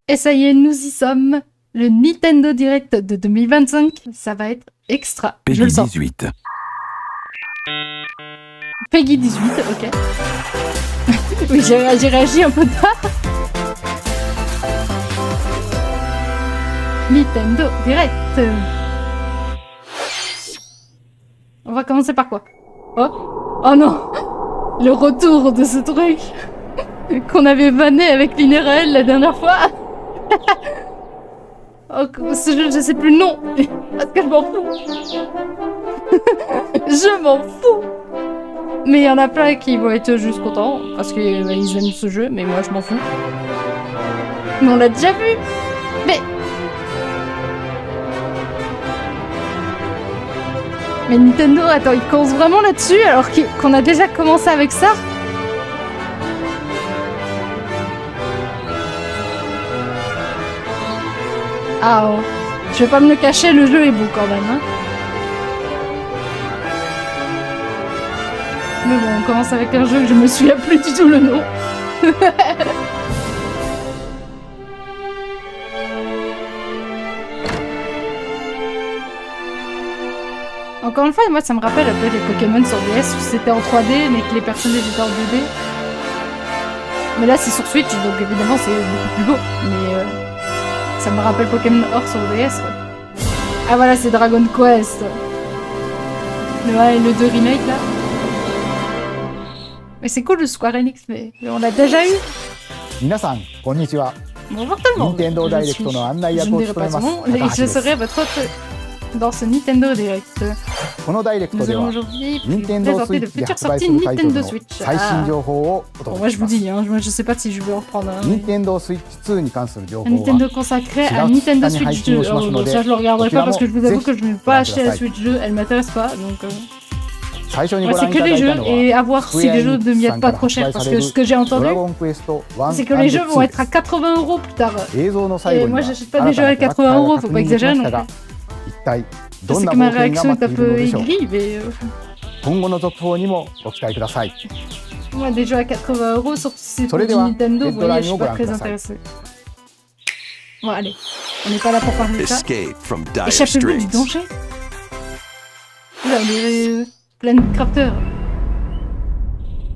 Et ça y est, nous y sommes. Le Nintendo Direct de 2025, ça va être extra. Peggy je le sens. 18. Peggy 18, ok. Oui, j'ai réagi un peu tard. Nintendo Direct. On va commencer par quoi? Oh non. Le retour de ce truc qu'on avait banné avec l'INRL la dernière fois. Oh, ce jeu, je sais plus le nom. Parce que je m'en fous. Je m'en fous. Mais il y en a plein qui vont être juste contents parce qu'ils aiment ce jeu, mais moi je m'en fous. Mais on l'a déjà vu. Mais Nintendo, attends, ils commencent vraiment là-dessus alors qu'on a déjà commencé avec ça? Ah oh. Je vais pas me le cacher, le jeu est beau quand même, hein. Mais bon, on commence avec un jeu que je me souviens plus du tout le nom. Encore une fois, moi ça me rappelle un peu les Pokémon sur DS où c'était en 3D mais que les personnages étaient en 2D. Mais là c'est sur Switch donc évidemment c'est beaucoup plus beau. Mais ça me rappelle Pokémon Or sur DS. Ouais. Ah voilà, c'est Dragon Quest. Ouais, le 2 remake là. Mais c'est cool le Square Enix, mais on l'a déjà eu. 皆さん、こんにちは。 Bonjour tout le monde. Nintendo Direct の案内役を務めます。 Je serai votre hôte dans ce Nintendo Direct. このダイレクト Nous で allons は aujourd'hui Nintendo présenter de Switch で futures 発売 sorties するタイトル Nintendo の Switch. 最新情報をお Bon, 届 moi け je し vous ます。 dis, hein, je sais pas si je vais en reprendre un. Nintendo Switch 2に関する情報 Un は Nintendo consacré à Nintendo Switch 2. Oh, ça je le regarderai pas parce que je vous avoue que je ne vais pas acheter la Switch 2, elle m'intéresse pas donc. 最初に Ouais, ご c'est 覧い que ただ les いた jeux の et は à voir si les jeux ne viennent pas trop chers parce que ce que j'ai ド entendu ラゴンクエスト1 c'est que les jeux vont être à 80 € plus tard. 映像の最 Et 後に moi は j'achète pas des jeux à 80 €, faut pas exagérer non plus. 一体ど Je ん sais な que ma 冒険が réaction 待 est っ un ているの peu でしょう。 aigrie, mais 今後の続報にもご期待ください。 moi des jeux à 80 € sur c'est それ du では Nintendo, vous voyez, je suis pas très Deadlineをご覧ください。 intéressée. Bon allez, on n'est pas là pour parler de ça. Escape from dire Échappez-vous du straits. danger. Là on est Planecrafter.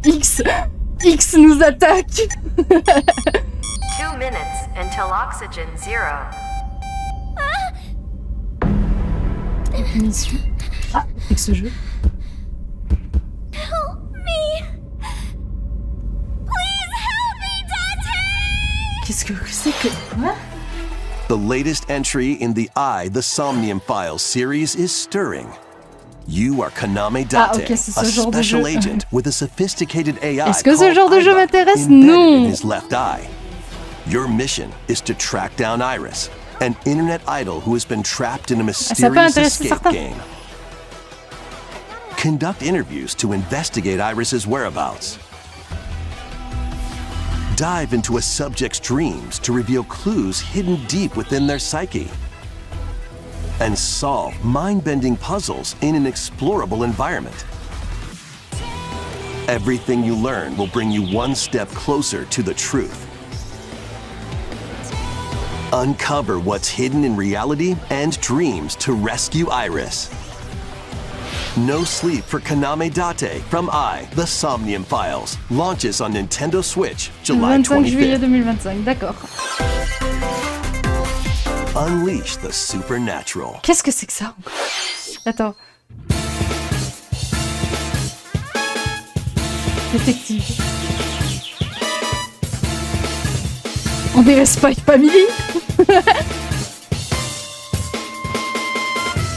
X nous attaque. 2 minutes until oxygen 0. Une issue. Ah, avec ce jeu. Help me! Please help me, Dante! Qu'est-ce que c'est que... Quoi? The latest entry in the The Somnium Files series is stirring. You are Kaname Date, Ah, ok, c'est a ce genre de special jeu. agent with a sophisticated AI Est-ce que ce called genre de jeu Aiba, m'intéresse? embedded Non. in his left eye. Your mission is to track down Iris, an internet idol who has been trapped in a mysterious intéresser escape certains. game. Conduct interviews to investigate Iris's whereabouts. Dive into a subject's dreams to reveal clues hidden deep within their psyche. And solve mind-bending puzzles in an explorable environment. Everything you learn will bring you one step closer to the truth. Uncover what's hidden in reality and dreams to rescue Iris. No Sleep for Kaname Date from The Somnium Files launches on Nintendo Switch July 25 juillet 25th. 2025, d'accord. Unleash the supernatural. Qu'est-ce que c'est que ça? Attends. Détective. On dirait Spy Family.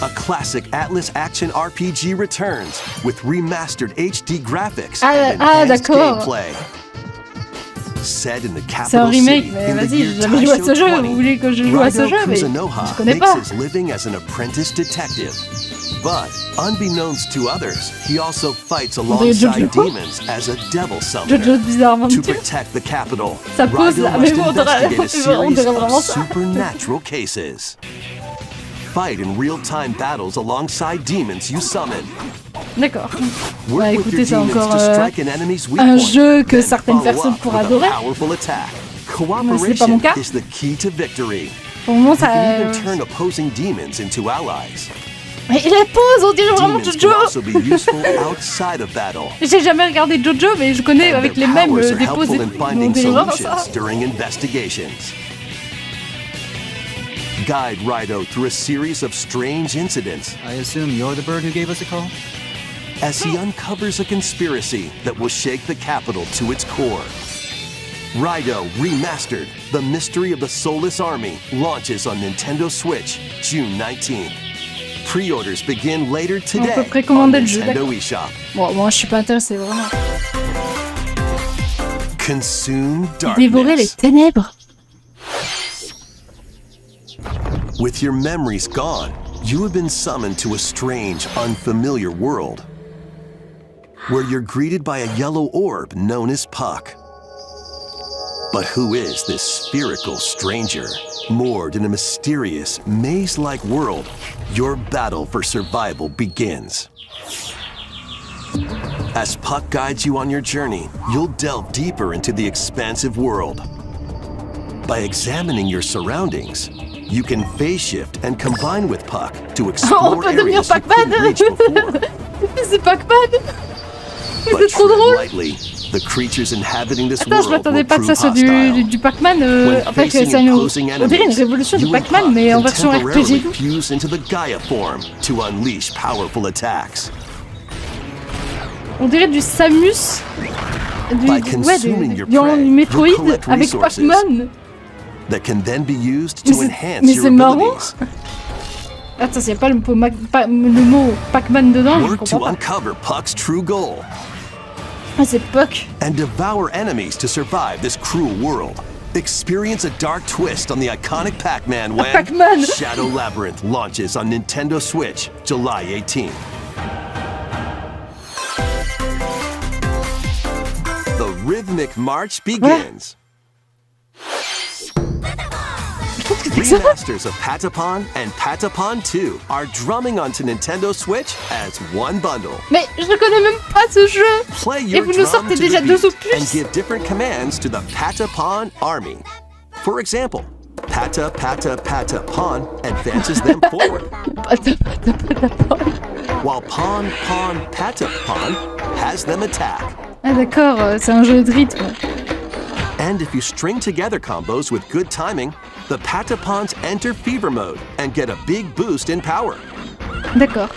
A classic Atlas action RPG returns with remastered HD graphics Ah, and ah, enhanced d'accord. gameplay. Set in the C'est un capital remake, city mais in the vas-y, year j'ai jamais joué à ce Taisho jeu. 20, Vous voulez que je joue à ce Raido jeu, mais Kuzunoha je connais makes pas. his living as an apprentice detective. But unbeknownst to others, he also fights dirait alongside Jojo. demons as a devil Jojo summoner. Bizarre To Adventure. protect the capital, Ça pose Raido là, must mais bon, on dirait- investigate a on series dirait vraiment of ça. supernatural cases. Fight in real-time battles alongside demons you summon. D'accord. Work Bah with écoutez, your c'est demons encore to strike an enemy's weak un point, jeu que then certaines follow personnes up pourraient with a adorer. powerful attack. pas mon cas. Cooperation is the key to victory. Pour le moment, You can ça. even turn opposing demons into allies. Mais il la pose, on dirait vraiment Demons Jojo. can also be useful outside of battle. J'ai jamais regardé Jojo, mais je connais And avec their les mêmes powers are des poses et helpful in tout. On finding dirait vraiment ça. solutions during investigations. Guide Rido through a series of strange incidents I assume you're the bird who gave us a call? as he uncovers a conspiracy that will shake the capital to its core. Rido Remastered, The Mystery of the Soulless Army, launches on Nintendo Switch June 19th. Pre-orders begin later today peut on précommander le jeu, Nintendo d'accord. eShop. Bon, moi je suis pas intéressée vraiment. Consume Dévorer les darkness. ténèbres. With your memories gone, you have been summoned to a strange, unfamiliar world, where you're greeted by a yellow orb known as Puck. But who is this spherical stranger? Moored in a mysterious, maze-like world, your battle for survival begins. As Puck guides you on your journey, you'll delve deeper into the expansive world. By examining your surroundings, you can phase shift and combine with Puck to On explore peut devenir areas you Pac-Man. couldn't reach before. Mais c'est Pac-Man. Mais But c'est trop tread drôle. lightly. The creatures inhabiting this Attends, je world m'attendais will pas que ça prove soit hostile. du Pac-Man. When En fait, facing c'est opposing on dirait une enemies, révolution de you and Pac-Man, Puck mais en can version temporarily RPG. fuse into the Gaia form to unleash powerful attacks. On dirait du Samus. By consuming your du prey, Metroid you'll collect avec resources Pac-Man. that can then be used Mais to c'est- enhance mais your c'est marrant. abilities. Attends, s'il n'y a pas le mot Pac-Man dedans, je Work to comprends pas. uncover Puck's true goal Ah, c'est Puck. and devour enemies to survive this cruel world. Experience a dark twist on the iconic Pac-Man when Pac-Man. Shadow Labyrinth launches on Nintendo Switch July 18th. The rhythmic march begins. Remasters of Patapon and Patapon 2 are drumming onto Nintendo Switch as one bundle. Mais je connais même pas ce jeu. Play Et your vous nous drum sortez to déjà the deux beat opus. and give different commands to the Patapon army. For example, Pata Pata Patapon advances them forward, while Pon Pon Patapon has them attack. Ah d'accord, c'est un jeu de rythme. And if you string together combos with good timing, the Patapons enter fever mode and get a big boost in power. D'accord.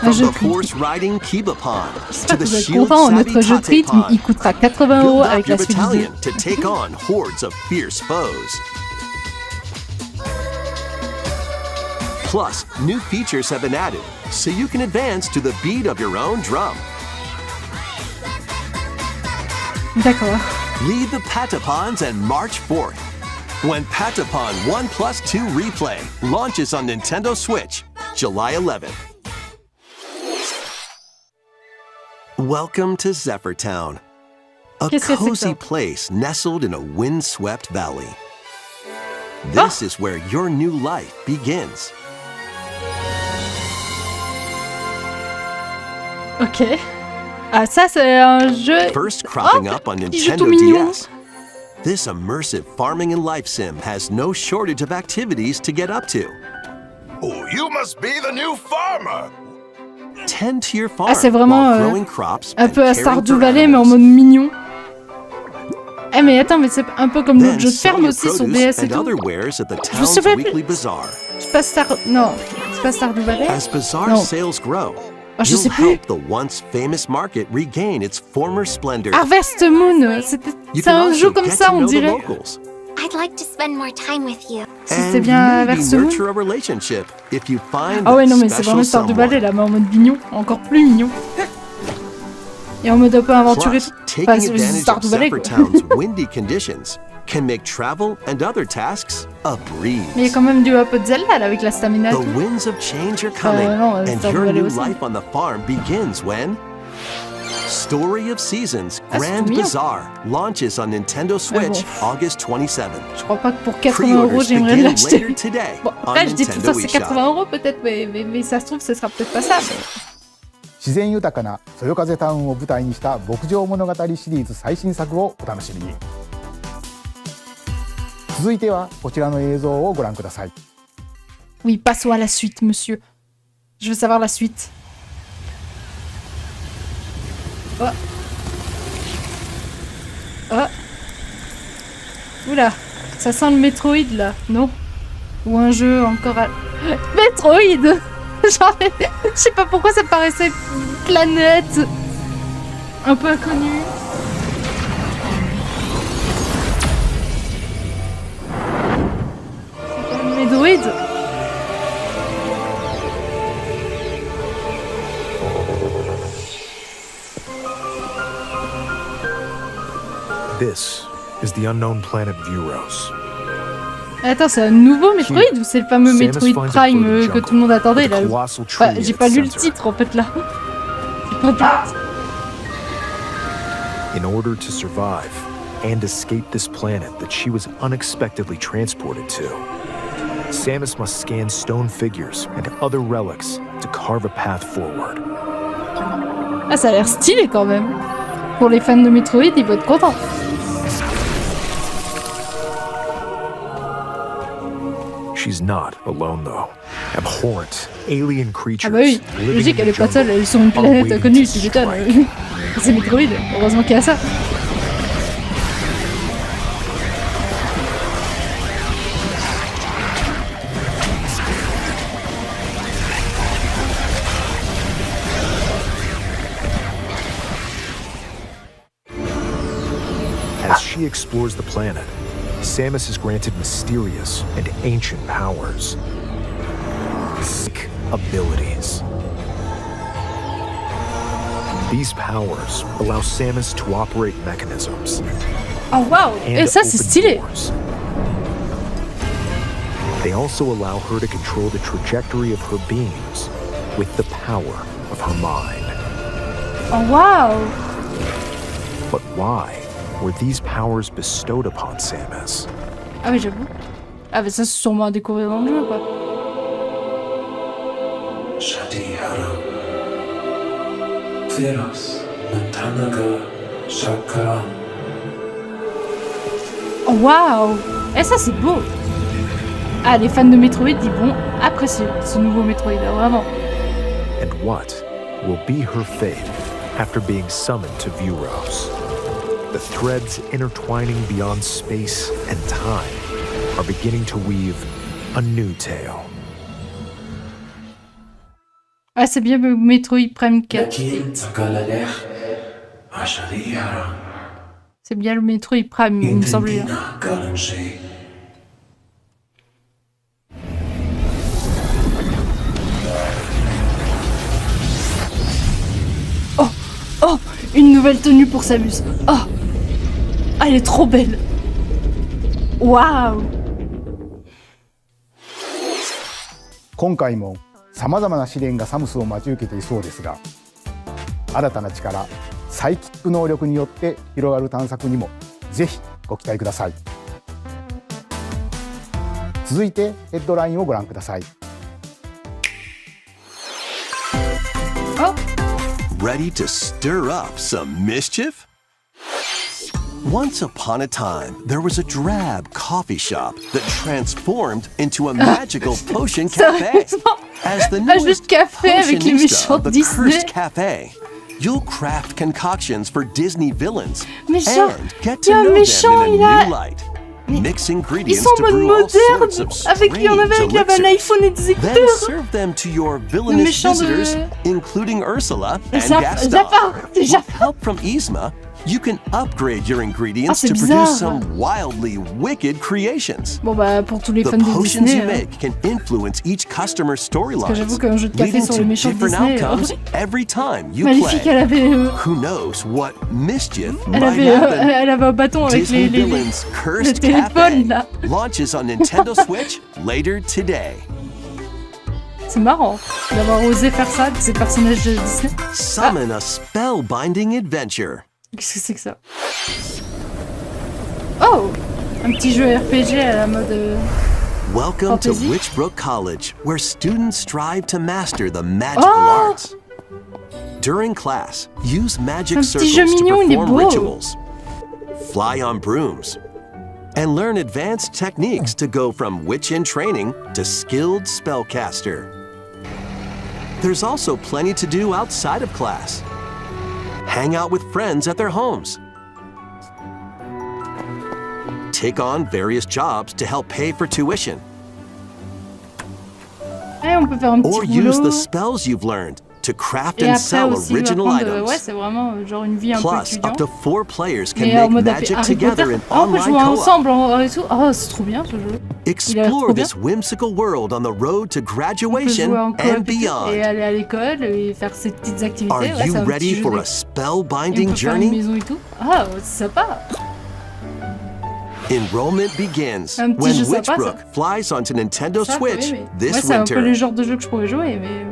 Un From jeu the de rythme. horse-riding Kibapon to J'espère que the vous êtes shield contents, notre jeu de rythme, il Tatepon. coûtera 80 € Build up avec your la suite vidéo. battalion to take on hordes of fierce foes. Plus, new features have been added, so you can advance to the beat of your own drum. D'accord. Lead the Patapons and march forth. When Patapon 1+2 Replay launches on Nintendo Switch, July 11th. Welcome to Zephyr Town, a Qu'est-ce que c'est que cozy ça? place nestled in a windswept valley. This is where your new life begins. Ok. Ah ça c'est un jeu... First cropping up on petit jeu Nintendo tout mignon. DS. This immersive farming and life sim has no shortage of activities to get up to. Oh, you must be the new farmer. Tend to your farm Ah c'est vraiment while growing crops un and peu à caring Stardew for Valley mais en animals. mode mignon. Eh mais attends, mais c'est un peu comme Then l'autre jeu de sell ferme your aussi sur produce DS et and tout. other wares at the me town's souviens plus. weekly bazaar. C'est pas Star... Non, c'est pas Stardew Valley. As bazaar Non. sales grow, Ah, je you'll sais plus. help the once famous market regain its former splendor. Harvest Moon, You c'est can un also jeu comme get ça to on know the dirait. locals. I'd like to spend more time with you. Si c'était And bien maybe Harvest Moon. nurture a relationship if you find Ah ouais that non mais c'est special vraiment Stardew someone. Valley là, mais en mode mignon, encore plus mignon. Et en mode un peu aventuré. Plus, Enfin, taking c'est advantage of Stardew Valley Zephyr quoi. Town's windy conditions can make travel and other tasks a Mais il y a breeze. quand même un peu de Zelda là avec la stamina et The tout. winds of change are coming, non, and Stardew your Valley new aussi. life on the farm begins when Story of Seasons Ah, c'est Grand tout mignon. Bazaar launches on Nintendo Switch bon. August 27th. Je crois pas que pour 80 Pre-orders € j'aimerais begin l'acheter. later today Bon, on après je dis tout Nintendo ça c'est eShop. 80 € peut-être, mais ça se trouve ce sera peut-être pas ça. Mais... 自然豊かなそよ風タウンを舞台にした牧場物語シリーズ最新作をお楽しみに。続いてはこちらの映像をご覧ください。 Oui, passons à la suite, monsieur. Je veux savoir la suite. Oh. Oh. Oula, ça sent le Metroid là, non? Ou un jeu encore à... Metroid. Genre, je sais pas pourquoi ça paraissait une planète un peu inconnue. C'est pas le Metroid. This is the unknown planet Vuros. Attends, c'est un nouveau Metroid ou c'est le fameux Metroid Prime que tout le monde attendait là? Enfin, j'ai pas lu le titre en fait là. J'ai pas lu. In order to survive and escape this planet that she was unexpectedly transported to, Samus must scan stone figures and other relics to carve a path forward. Ah, ça a l'air stylé quand même. Pour les fans de Metroid, ils vont être contents. She's not alone though. Abhorrent alien creatures. Ah bah oui, logique, elle est pas seule, elle est sur une planète inconnue, tu m'étonnes. C'est Metroid, heureusement qu'il y a ça. As she explores the planet, Samus is granted mysterious and ancient powers. Sick abilities. These powers allow Samus to operate mechanisms Oh waouh, et and ça c'est open stylé. doors. They also allow her to control the trajectory of her beams with the power of her mind. Oh waouh. But why were these powers bestowed upon Samus? Ah oui, j'avoue. Ah bah ça c'est sûrement à découvrir dans le jeu quoi. Shadihara Theros Natanaga Shakaran. Oh waouh. Et ça c'est beau. Ah, les fans de Metroid, ils vont apprécier ce nouveau Metroid, là, vraiment. And what will be her fate after being summoned to Vuros? The threads intertwining beyond space and time are beginning to weave a new tale. Ah, c'est bien Metroid Prime 4. Lakin Tsakalalech Ashadihara C'est bien le Metroid Prime, il me semble. Intendina Galange. Oh, une nouvelle tenue pour Samus. Oh, ah, elle est trop belle. Waouh. 今回もさまざまな試練がサムスを待ち受けていそうですが、新たな力サイキック能力によって広がる探索にもぜひご期待ください。続いてヘッドラインをご覧ください。 Ready to stir up some mischief? Once upon a time, there was a drab coffee shop that transformed into a magical potion cafe. As the Un jeu de newest café avec les potionista méchants of the Disney. Cursed Cafe, you'll craft concoctions for Disney villains Méchant. and get Il y to a un know méchant, them in il a a- new light. Mais Mix ils ingredients sont en to mode brew all sorts moderne. of Avec, il y en avait un qui avait un elixirs. iPhone et des Then écouteurs. serve them to your Le villainous méchant de... visitors, including Ursula and Jafar, Gaston. c'est With Jafar. help from Yzma, you can upgrade your ingredients c'est to bizarre. produce some wildly wicked creations. Bon bah pour tous les The fans de potions Disney, you make can influence each customer's storylines, j'avoue qu'un jeu de café leading sur to les méchants different Disney, outcomes every time you Maléfique, play. elle avait, Who knows what mischief elle might avait, happen? elle avait un bâton avec Disney les Villains le Cursed téléphone Cafe là. launches on Nintendo Switch later today. C'est marrant d'avoir osé faire ça de ces personnages de Disney. Summon a spellbinding adventure. Qu'est-ce que c'est que ça? Oh, un petit jeu RPG à la mode. Welcome to Fantasy? Witchbrook College, where students strive to master the magical Oh! arts. During class, use magic Un petit jeu circles to mignon, il est perform beau. rituals, fly on brooms, and learn advanced techniques to go from witch in training to skilled spellcaster. There's also plenty to do outside of class. Hang out with friends at their homes. Take on various jobs to help pay for tuition. Et on peut faire un petit Or use boulot. the spells you've learned to craft Et and après sell aussi, il va original prendre, items. ouais, c'est vraiment genre une vie un peu Plus, étudiant. up to 4 players can Mais en make mode magic Harry together Potter. in Ah, on peut online jouer co-op. ensemble et tout. Oh, c'est trop bien ce jeu. Explore trop bien. this whimsical world on the road to On peut graduation jouer en coop and et tout, et beyond. aller à l'école et faire ces petites activités. Are Ouais, you c'est un petit ready jeu for de- a Et on spellbinding peut faire une journey? maison et tout. Ah, c'est sympa. Enrollment begins Un petit when jeu sympa, Witchbrook flies onto Nintendo Ça, faut Switch aimer. this Ouais, c'est un peu winter. le genre de jeu que je pourrais jouer, mais...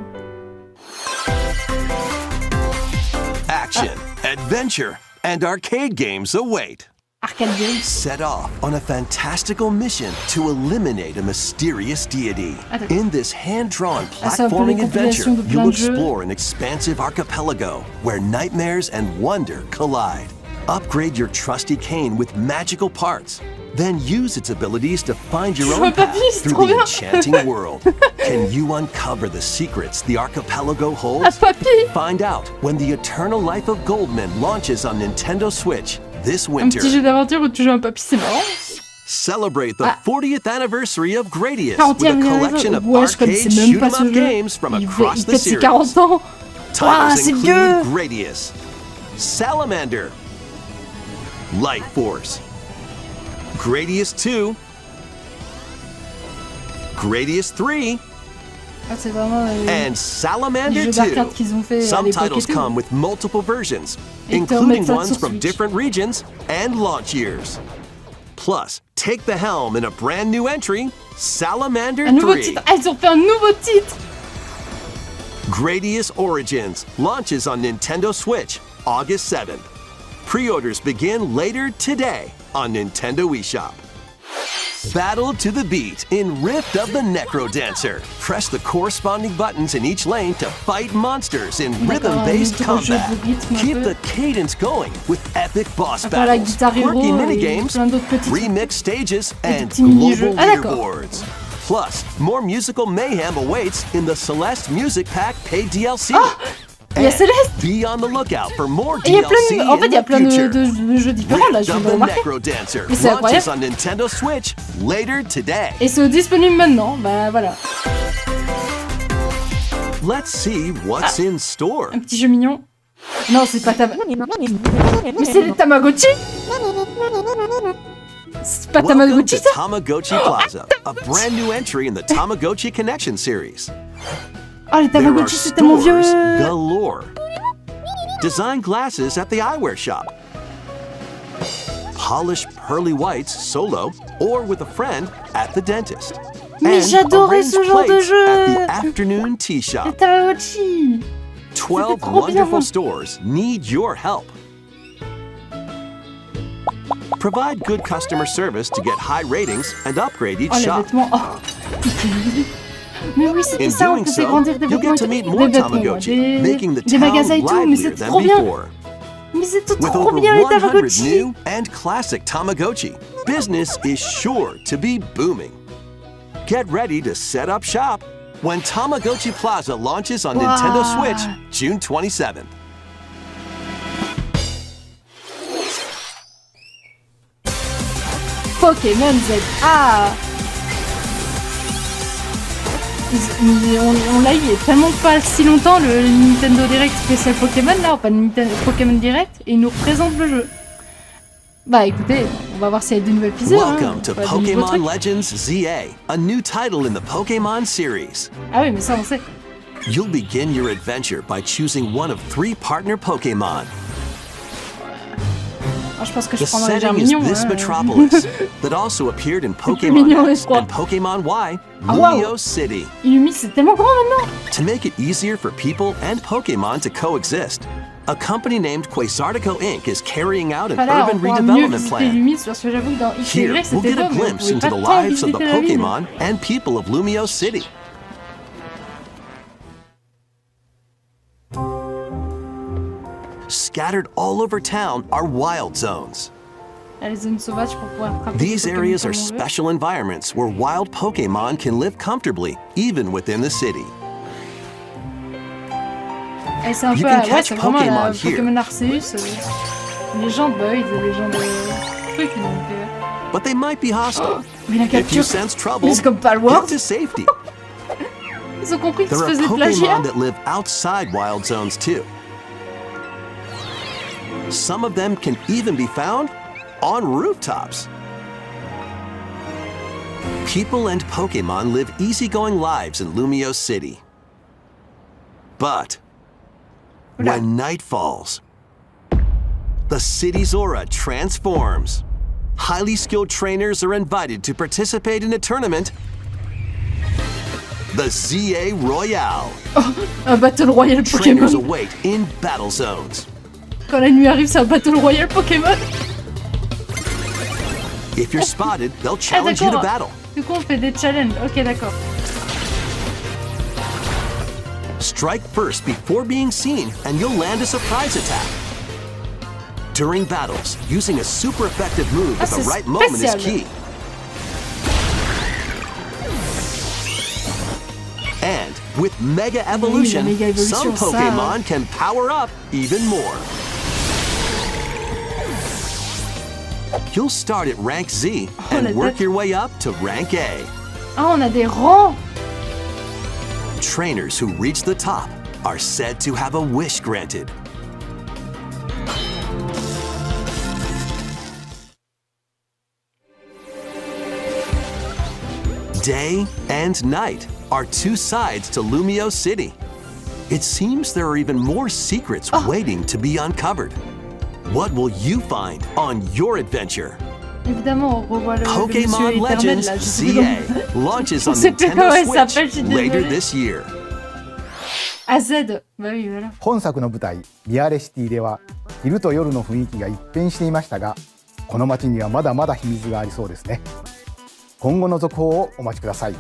Action, adventure, and arcade games await. Arcade Games. Set off on a fantastical mission to eliminate a mysterious deity. Ah, d'accord. In this hand-drawn Ah, c'est un peu les platforming adventure, compilations de plein you'll de jeux. explore an expansive archipelago where nightmares and wonder collide. Upgrade your trusty cane with magical parts. Then use its abilities to find your Je own vois pas path plus, c'est through trop the bien. enchanting world. Can you uncover the secrets the archipelago Ah, holds? papy. Find out when the Eternal Life of Goldman launches on Nintendo Switch this Un winter. petit jeu d'aventure où tu joues un papy, c'est marrant. Celebrate the Ah. 40th anniversary of Gradius with 40e a collection of Ouais, je connaissais arcade même pas shoot 'em ce up jeu. games from Il across il the fête ses series. 40 ans. Ah, Titles c'est include vieux. Gradius, Salamander, Light Force, Gradius 2, Gradius 3, Ah, c'est vraiment and les Salamander jeux 2. d'arcade qu'ils ont fait à Some l'époque et titles tout. come with multiple versions, Et te including remettre ça ones sur from Switch. different regions and launch years. Plus, take the helm in a brand new entry, Salamander Un nouveau 3. titre. Ah, ils ont fait un nouveau titre. Gradius Origins launches on Nintendo Switch August 7th. Pre-orders begin later today on Nintendo eShop. Battle to the beat in Rift of the Necrodancer. Press the corresponding buttons in each lane to fight monsters in rhythm-based un autre jeu combat. de rythme un Keep peu. the cadence going with epic boss Après la battles, Guitar Hero quirky et minigames, plein d'autres petits trucs. remix stages, des and petits mini-jeux. global Ah, d'accord. leaderboards. Plus, more musical mayhem awaits in the Celeste Music Pack paid DLC. Il y a And Céleste. Be on the lookout for more Et il y a plein DLC de... En fait, il y a plein in the future. de jeux différents, là, Rift je viens of de the remarquer. Necrodancer Mais c'est launches incroyable. on Nintendo Switch later today. Et c'est disponible maintenant, bah voilà. Let's see what's in store. Un petit jeu mignon. Non, c'est pas Mais c'est les Tamagotchi. C'est pas Welcome Tamagotchi, to ça. Tamagotchi Plaza, a brand new entry in the Tamagotchi Connection series. Oh, les There are Tamagotchi, c'est tellement stores vieux. galore. Design glasses at the eyewear shop. Polish pearly whites solo or with a friend at the dentist. Mais And j'adorais arranged ce genre de plates jeu. At the afternoon tea Les shop. Tamagotchi. 12 trop bien. wonderful stores need your help. Provide good customer service to get high ratings and upgrade each Oh, les shop. vêtements. Oh. Mais oui, c'était In ça, on doing faisait so, grandir des you'll vêtements. get to meet Des more vêtements, Tamagotchi, making the des town magasins et tout, mais livelier c'était than trop bien. before. Mais c'était With trop over bien les 100 Tamagotchi. new and classic Tamagotchi, business is sure to be booming. Get ready to set up shop when Tamagotchi Plaza launches on Nintendo Wow. Switch June 27th. Pokémon Z. Ah. On l'a eu il y a tellement pas si longtemps, le Nintendo Direct spécial Pokémon, là, pas Nintendo Pokémon Direct, et il nous représente le jeu. Bah écoutez, on va voir s'il y a des nouvelles pistes. Welcome to Des nouveaux Pokemon trucs. Legends ZA, a new title in the Pokemon series. Ah oui, mais ça on sait. You'll begin your adventure by choosing one of 3 partner Pokemon. Ah, je pense que je The prendrai setting Germignon. is this metropolis that also appeared in Pokemon mignon, X je crois. and Pokemon Y, Ah, wow. Lumio City. Illumi, c'est tellement grand maintenant. To make it easier for people and Pokemon to coexist, a company named Quasartico Inc. is carrying out an Voilà, on urban pourra mieux redevelopment visiter plan. Illumi, parce que j'avoue que dans X et Here, Y, we'll c'était get a beau, mais on glimpse pouvait into pas the tant lives of the visiter la ville. Pokemon and people of Lumio City. scattered all over town are wild zones. Ah, les zones sauvages pour pouvoir attraper These les Pokémon areas are comme on veut. special environments where wild Pokémon can live comfortably, even within the city. Et c'est un You peu, can ouais, catch c'est vraiment la Pokémon here. Pokémon Arceus. Les gens de Boyd, les gens de trucs, donc. But they might be hostile. Mais la If you capture, sense trouble, mais c'est comme get Palworld. to safety. Ils ont compris qu'ils There se are faisaient plagiat. Pokémon that live outside wild zones too. Some of them can even be found on rooftops. People and Pokémon live easygoing lives in Lumio City. But when night falls, the city's aura transforms. Highly skilled trainers are invited to participate in a tournament, the ZA Royale. Un Battle Royale Trainers Pokémon. await in battle zones. Quand la nuit arrive, c'est un Battle Royale Pokémon. If you're spotted, they'll challenge you to battle. Du coup, on fait des challenges. Ok, d'accord. Strike first before being seen, and you'll land a surprise attack. During battles, using a super effective move at the c'est right moment is spécial. key. And with Mega Evolution, Mega some Evolution, ça. Pokémon can power up even more. You'll start at rank Z la and work tête. your way up to rank A. Ah, on a des rangs. Trainers who reach the top are said to have a wish granted. Day and night are two sides to Lumio City. It seems there are even more secrets waiting to be uncovered. What will you find on your adventure? Évidemment, on revoit le monsieur Pokémon éternel Legends là. Je sais plus ZA comment- launches Je on sais plus comment elle Nintendo s'appelle, je Switch suis later désolée. this year. AZ. Bah oui, voilà.本作の舞台リアレシティでは昼と夜の雰囲気が一変していましたが、この街にはまだまだ秘密がありそうですね。今後の続報をお待ちください。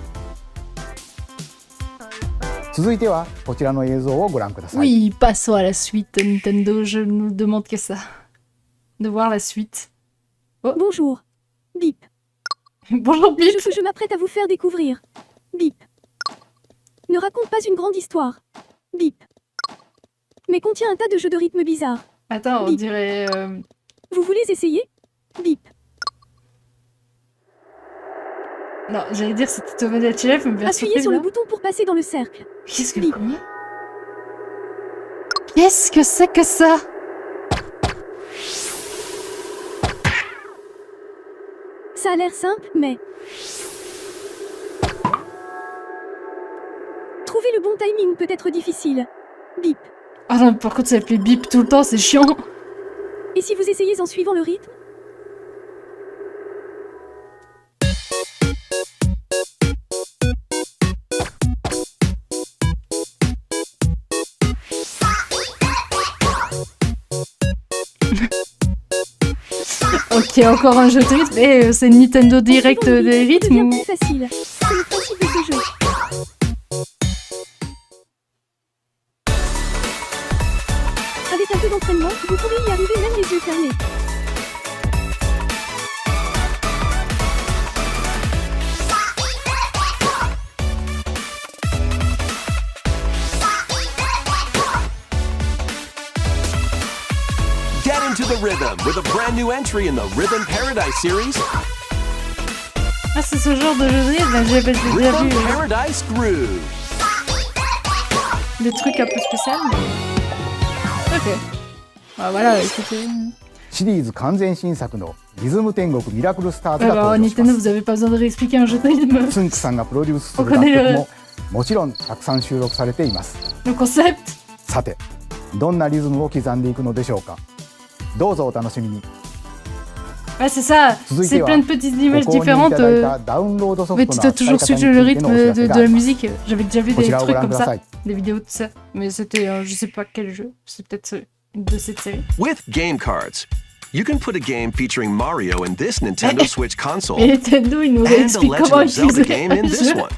続いてはこちらの映像をご覧ください。 Oui, passons à la suite. Nintendo, je nous demande que ça. De voir la suite. Bonjour. Bip. Bonjour, Bip. Je m'apprête à vous faire découvrir. Bip. Ne raconte pas une grande histoire. Bip. Mais contient un tas de jeux de rythme bizarres. Attends, on Bip. dirait... Vous voulez essayer? Bip. Non, j'allais dire c'était Tomodachi Life, mais bien Appuyez sur le bouton pour passer dans le cercle. Qu'est-ce que... Bip. Qu'est-ce que c'est que ça? Ça a l'air simple, mais... Trouver le bon timing peut être difficile. Bip. Ah non, par contre, ça fait Bip tout le temps, c'est chiant. Et si vous essayez en suivant le rythme? Ok, encore un jeu de rythme. Et c'est Nintendo Direct En suivant le des rythme, rythmes devient ou... plus facile. C'est le principe de ce jeu. Avec un peu d'entraînement, vous pouvez y arriver même les yeux fermés. Get into the rhythm with a brand new entry in the Rhythm Paradise series, Ah, c'est ce genre de jeu de rythme, j'ai déjà Rhythm vu Paradise Groove. des trucs un peu spéciaux. Mais... Ok. Bah voilà, écoutez... シリーズ完全新作のリズム天国ミラクルスターズが Alors, 登場しま Nintendo, す。 vous avez pas besoin de réexpliquer un jeu de rythme. つんくさんがプロデュースする On connaît 楽 le- 曲ももちろんたくさん収録されています。 Le concept. さて、どんなリズムを刻んでいくのでしょうか。どうぞお楽しみに。 Ouais, c'est ça. 続い C'est ては plein de petites ご images 購入い différentes. ただいたダウンロードソフ Mais ト tu の dois 扱い toujours 方 suivre に le ついての rythme お知らせ de があ la ります。 musique. J'avais déjà vu こち des らをご trucs 覧 comme くださ ça. い。Des vidéos de ça. Mais c'était, je sais pas quel jeu. C'est peut-être de cette série. With game cards, you can put a game featuring Mario in this Nintendo Switch console Et Nintendo, il nous and a réexplique Legend comment of Zelda utiliser game in un this jeu. one.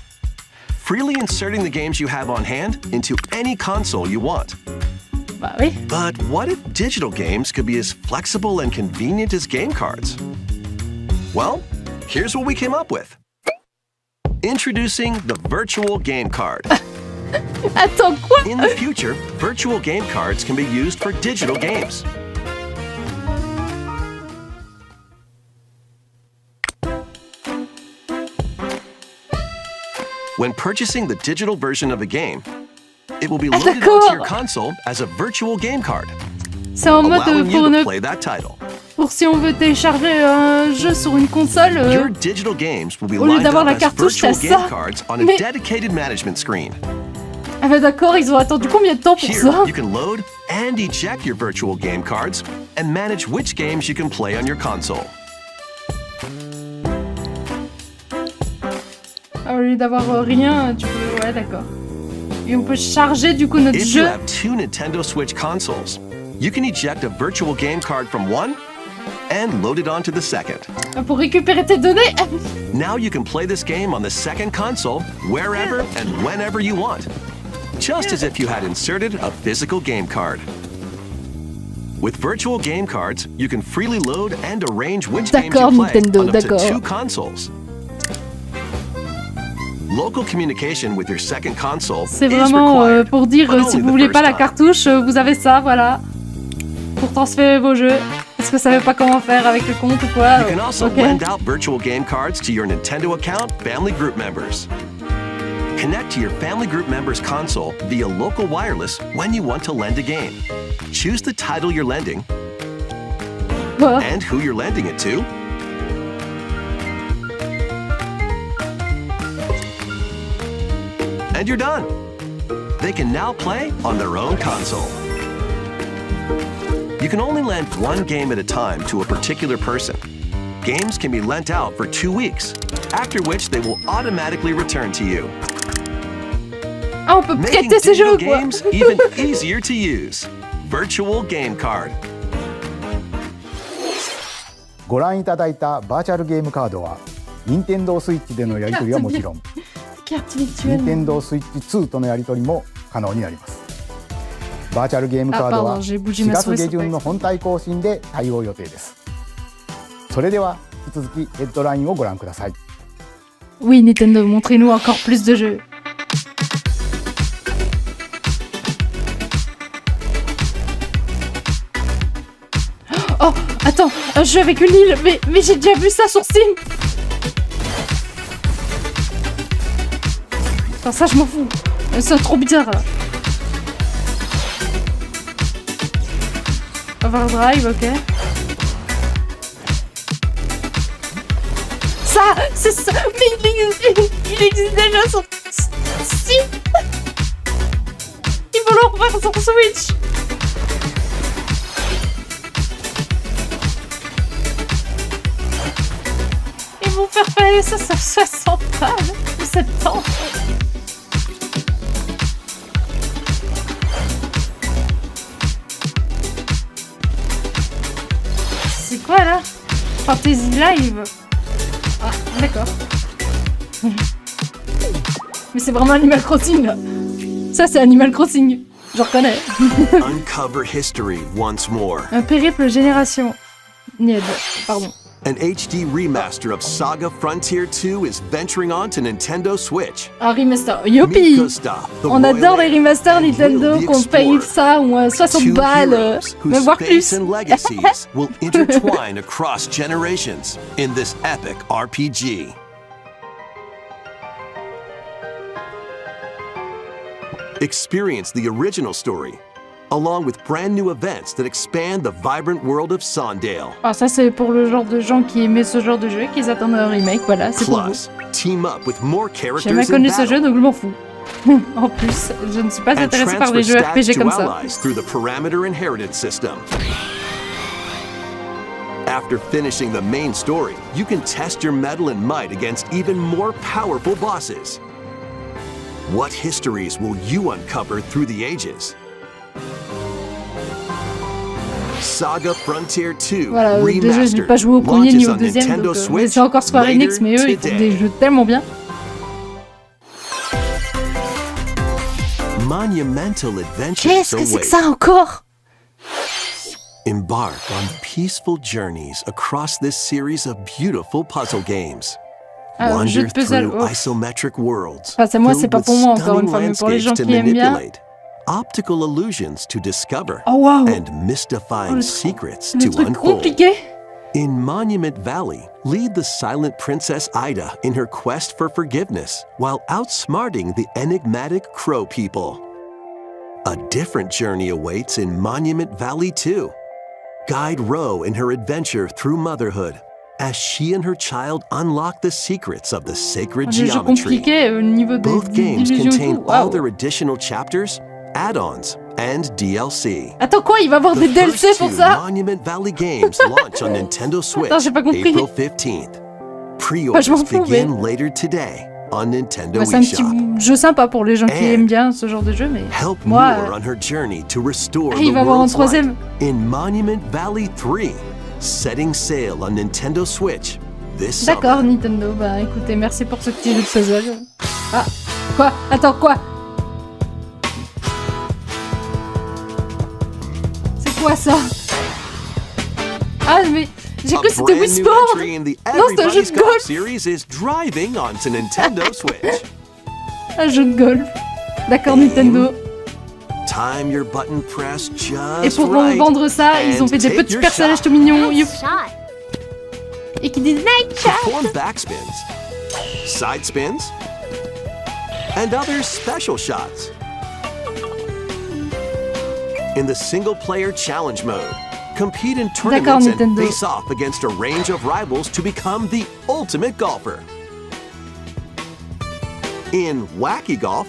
Freely inserting the games you have on hand into any console you want. Bah oui. But what if digital games could be as flexible and convenient as game cards? Well, here's what we came up with. Introducing the virtual game card. Attends, quoi? In the future, virtual game cards can be used for digital games. When purchasing the digital version of a game, it will be loaded onto your console as a virtual game card, C'est en mode allowing pour, you to play that title. pour si on veut télécharger un jeu sur une console, Your digital games will be au lieu lined d'avoir up la as cartouche, virtual t'as game ça. cards on a Mais- dedicated management screen. ah bah d'accord, ils ont attendu combien de temps pour Here, ça? you can load and eject your virtual game cards and manage which games you can play on your console. Ah, au lieu d'avoir rien, tu peux... Ouais, d'accord. Et on peut charger du coup notre If you jeu. have two Nintendo Switch consoles, you can eject a virtual game card from one and load it onto the second. Pour récupérer tes données. Now you can play this game on the second console wherever and whenever you want, just as if you had inserted a physical game card. With virtual game cards, you can freely load and arrange which games you D'accord, play Nintendo, on up to d'accord. 2 consoles. Local communication with your second console C'est is vraiment required, pour dire but si only vous the voulez first pas la time. cartouche, vous avez ça, voilà. Pour transférer vos jeux. Est-ce que vous savez pas comment faire avec le compte ou quoi? You can also Ok. lend out virtual game cards to your Nintendo account family group members. Connect to your family group members' console via local wireless when you want to lend a game. Choose the title you're lending Bon. and who you're lending it to. And you're done. They can now play on their own console. You can only lend one game at a time to a particular person. Games can be lent out for 2 weeks, after which they will automatically return to you, Ah, on peut making prêter ces digital jeux, quoi. games even easier to use. Virtual Game Card. ご覧いただいたバーチャルゲームカードは任天堂スイッチでのやり取りはもちろん Carte virtuelle. 任天堂スイッチ2とのやり取りも可能になります。バーチャルゲームカードは Ah, pardon, j'ai bougé 4 ma 月 souris, 下 c'est 旬 pas の本体更新で対応予定です。それでは引き続きヘッドラインをご覧ください。 Oui, Nintendo, montrez-nous encore plus de jeux. Oh, attends, un jeu avec une île, mais j'ai déjà vu ça sur Steam. Enfin, ça, je m'en fous. C'est trop bizarre. Overdrive, ok. Ça, c'est ça. Mais il existe déjà sur Steam. Ils vont le refaire sur Switch. Ils vont faire payer ça sur 60 balles ou 70. C'est quoi là? Fantasy Live. Ah, d'accord. Mais c'est vraiment Animal Crossing là. Ça c'est Animal Crossing. Je reconnais. Uncover history once more. Un périple génération. Nied, pardon. An HD remaster of Saga Frontier 2 is venturing on to Nintendo Switch. Un remaster. Youpi! Mikosta, the On adore les Royal remasters and Nintendo, Will the qu'on paye Explorer. ça ou 60 Two balles, heroes mais whose voire space plus. and legacies will intertwine across generations in this epic RPG. Experience the original story, along with brand new events that expand the vibrant world of Sondale. Ah, ça c'est pour le genre de gens qui aimaient ce genre de jeu, qui attendent un remake, voilà, c'est pour vous. Plus, team up with more J'ai characters jamais in connu ce jeu, battle, donc je m'en fous. En plus, je ne suis pas and intéressée par transfer les jeux stats RPG to comme ça. allies through the Parameter Inheritance system. After finishing the main story, you can test your mettle and might against even more powerful bosses. What histories will you uncover through the ages? Saga Frontier 2 Voilà, déjà je n'ai Remastered pas joué au premier ni launches au on deuxième, Nintendo donc Switch c'est encore Square Enix, later mais eux ils font today. des jeux tellement bien. My monumental adventures Qu'est-ce que c'est await. que ça encore? Embark on peaceful journeys across this series of beautiful puzzle games. Un jeu Wander de puzzle. through isometric worlds. Enfin, c'est moi, c'est filled pas with pour moi encore une stunning fois, mais pour les gens landscapes qui to aiment bien. manipulate, optical illusions to discover, Oh wow! and mystifying secrets Le to truc unfold. compliqué. In Monument Valley, lead the silent Princess Ida in her quest for forgiveness while outsmarting the enigmatic Crow people. A different journey awaits in Monument Valley 2. Guide Ro in her adventure through motherhood as she and her child unlock the secrets of the sacred Les jeux geometry. compliqués au niveau des Both games illusions et contain tout. all Waouh. their additional chapters, add-ons, and DLC. Attends quoi? Il va y avoir des The DLC first pour two ça? Monument Valley games launch on Nintendo Switch Attends, j'ai pas compris. April 15th. Moi, Pre-orders je m'en fous, begin mais- later today on Nintendo Bah, c'est un petit eShop. jeu sympa pour les gens qui And aiment bien ce genre de jeu, mais Help moi, Moore on her journey to restore il the va y avoir un world's light troisième. in Monument Valley 3, setting sail on Nintendo Switch this D'accord, summer. Nintendo. Bah écoutez, merci pour ce petit jeu de puzzle. Ah, quoi? Attends, quoi? C'est quoi ça? Ah, mais j'ai A cru que c'était brand Wii new Sport! entry in the Non, c'est un jeu Everybody's de Golf golf! series is driving onto Nintendo Switch. Un jeu de golf. D'accord, Et- Nintendo. Time your button press just Et pour right. vendre ça, ils ont and fait des take petits your personnages shot. tout mignons. Nice shot. Et qui disent Night Shot! Perform backspins, side spins, and other special shots. In the single-player challenge mode, compete in tournaments and Nintendo. face off against a range of rivals to become the ultimate golfer. In Wacky Golf,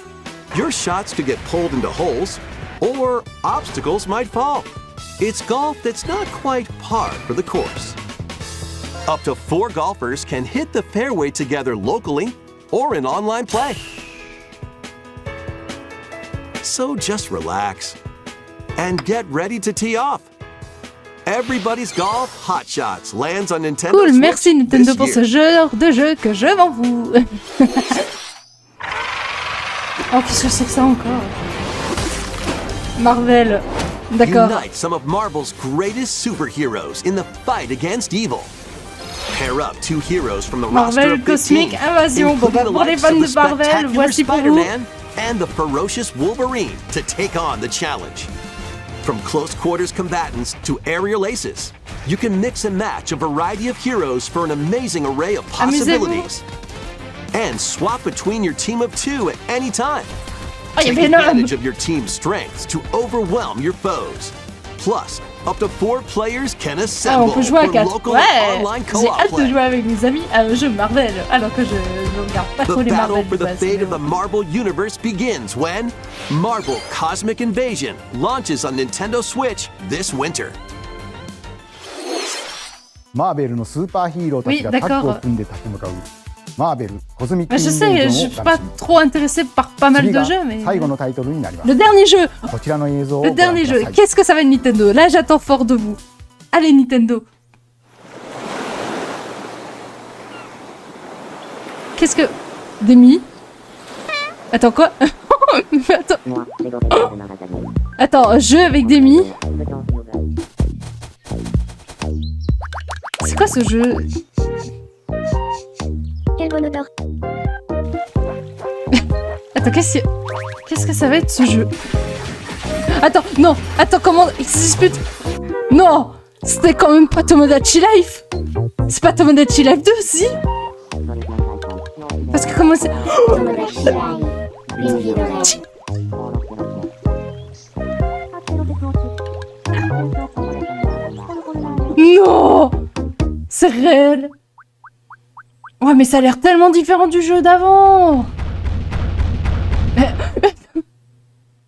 your shots could get pulled into holes, or obstacles might fall. It's golf that's not quite par for the course. Up to 4 golfers can hit the fairway together locally or in online play. So just relax and get ready to tee off. Everybody's Golf Hot Shots lands on Nintendo Cool, Switch merci Nintendo this pour ce year. genre de jeu que je m'en fous. Oh, qu'est-ce que c'est que ça encore? Marvel. D'accord. Unite some of Marvel's greatest superheroes in the fight against evil. Pair up 2 heroes from the roster Marvel of 15, Cosmic Invasion. Bon, bah, including the pour les likes fans of de the Marvel, spectacular voici pour vous. Spider-Man and the ferocious Wolverine to take on the challenge. From close quarters combatants to aerial aces, you can mix and match a variety of heroes for an amazing array of Amusez-vous. possibilities. And swap between your team of 2 at any time. Oh, il y Take avait Venom. advantage of your team's strengths to overwhelm your foes. Plus, up to 4 players can Ah, assemble on peut jouer à for 4. local Ouais. and online J'ai co-op hâte de play. jouer avec mes amis à un jeu Marvel. Alors que je ne regarde pas trop The les battle Marvel. for de the base, fate mais of the bon. Marvel Universe begins when Marvel Cosmic Invasion launches on Nintendo Switch this winter. マーベルのスーパーヒーローたちが Oui, タッグを d'accord. 組んで立ち向かうマーベルコズミック Bah, イ je ンベー sais, ジ je ョン suis を pas 楽しみ trop intéressée par pas mal 次 de が jeux, mais. 最後のタイトルになります Le dernier jeu! こちらの映像を Le ご覧 dernier くだ jeu! さい Qu'est-ce que ça va être Nintendo? Là, j'attends fort de vous. Allez, Nintendo! Qu'est-ce que. Demi? Attends, quoi? Attends. Attends, jeu avec Demi? C'est quoi ce jeu? Quelle bonne odeur. Attends, qu'est-ce que ça va être ce jeu? Attends, non! Attends, comment ils se disputent? Non! C'était quand même pas Tomodachi Life! C'est pas Tomodachi Life 2, si? Parce que comment c'est... Non! C'est réel! Ouais, mais ça a l'air tellement différent du jeu d'avant!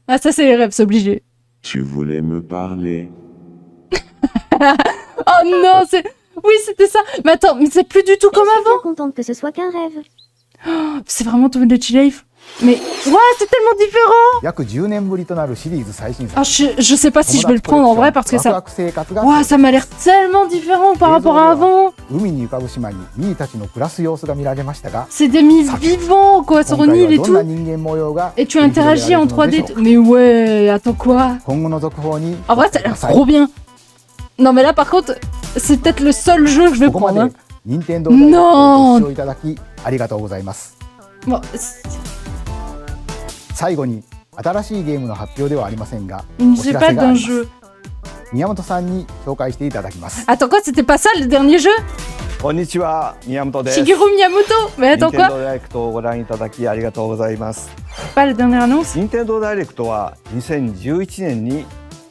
Ah, ça, c'est les rêves, c'est obligé. Tu voulais me parler. Oh non, c'est... Oui, c'était ça! Mais attends, mais c'est plus du tout comme Je suis avant! bien contente que ce soit qu'un rêve. C'est vraiment Tomodachi Life. Mais... Ouais, c'est tellement différent! 約10年ぶりとなるシリーズ最新作 Ah, je sais pas si je vais le prendre en vrai parce que ワクワ ça... ク生活が Ouais, ça m'a l'air tellement différent par rapport à avant! 海に浮かぶ島にミーたちの暮らす様子が見られましたが、 C'est des Miis vivants, quoi, sur 今 une 回 île et はどんな tout. 人間模様が Et tu interagis en 繰り広げられるのでしょ 3D. うか。 Mais ouais, attends quoi? 今後の続報に En vrai, ça a l'air trop bien. Non, mais là, par contre, c'est peut-être le seul jeu que je vais ここま prendre. で Hein. 任天堂ダイレクトをご視聴いただきありがとうございます。 Bon, 最後に新しいゲームの発表ではありませんが、 il ne お知 s'agit ら pas せがあ d'un ります。 jeu. 宮本さんに紹介していただきます。 Attends quoi, c'était pas ça le dernier jeu? こんにちは、宮本です。 Shigeru Miyamoto? Mais 任 attends 天堂 quoi? ダイレクトをご覧いただきありがとうございます。 Pas la dernière annonce? 任天堂ダイレクトは2011年に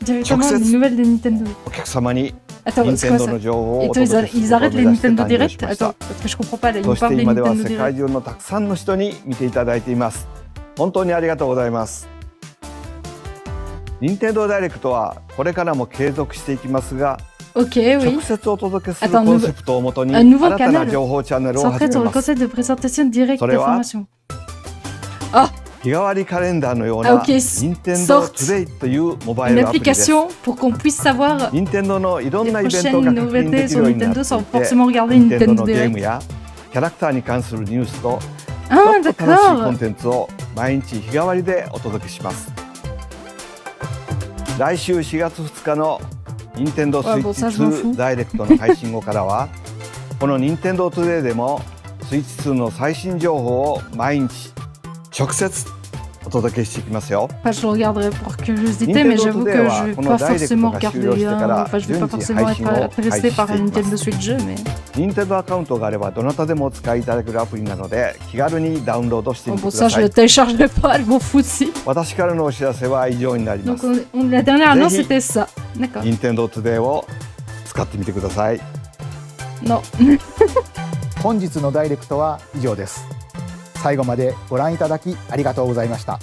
Directement Success. des nouvelles de Nintendo. お客様に Attends, 任 c'est 天 quoi 堂 ça? の情報を Et お toi, 届けする ils ことを arrêtent 目 les 指して Nintendo 誕生 Direct? しました Attends,。parce que je comprends pas là, ils そ nous して parlent des 今では Nintendo 世界 Direct. 中のたくさんの人に見ていただいています。本当にありがとうございます。任天堂ダイレクトはこれからも継続していきますが、 Ok, oui. 直接お届けする Attends, コンセプトをもとに un 新 nouveau たな canal 情報チャンネルを始 Centré め sur le ます。 concept de présentation directe それは d'information. 日替わりカレンダーのような Ah, ok. 任天堂 Sorte トゥデイというモバイ Une ルアプリです。 application pour qu'on puisse savoir 任天堂のいろん les なイベント prochaines が確認で nouveautés きる sur ようになって Nintendo い sans て、 forcément regarder 任天堂 Nintendo のゲーム Direct. やキャラクターに関するニュースと Ah, もっと楽しいコ d'accord. ンテンツを毎日日替わりでお届けします。来週4月2日の任天堂スイ Ouais, ッ bon, チ ça, je m'en fous. 2ダイレクトの配信後からはこの任天堂トゥデイでもスイッチ2の最新情報を毎日直接お届けしていきますよ。 Enfin, je le regarderai pour curiosité, mais j'avoue que je vais pas forcément regarder. Enfin, je vais pas forcément être intéressé par un Nintendo Switch jeu, mais. 任天堂アカウントがあればどなたでもお使いいただけるアプリなので気軽にダウンロードしてみて Bon, く ça, だ je さ le い。 téléchargerai pas, je m'en fous aussi. 私からのお知らせは以上になりま Donc, す。 la dernière annonce, Zéhi. c'était ça. D'accord. 任天堂トゥデイを使ってみてください。 Non. 本日のダイレクトは以上です。最後までご覧いただきありがとうございました。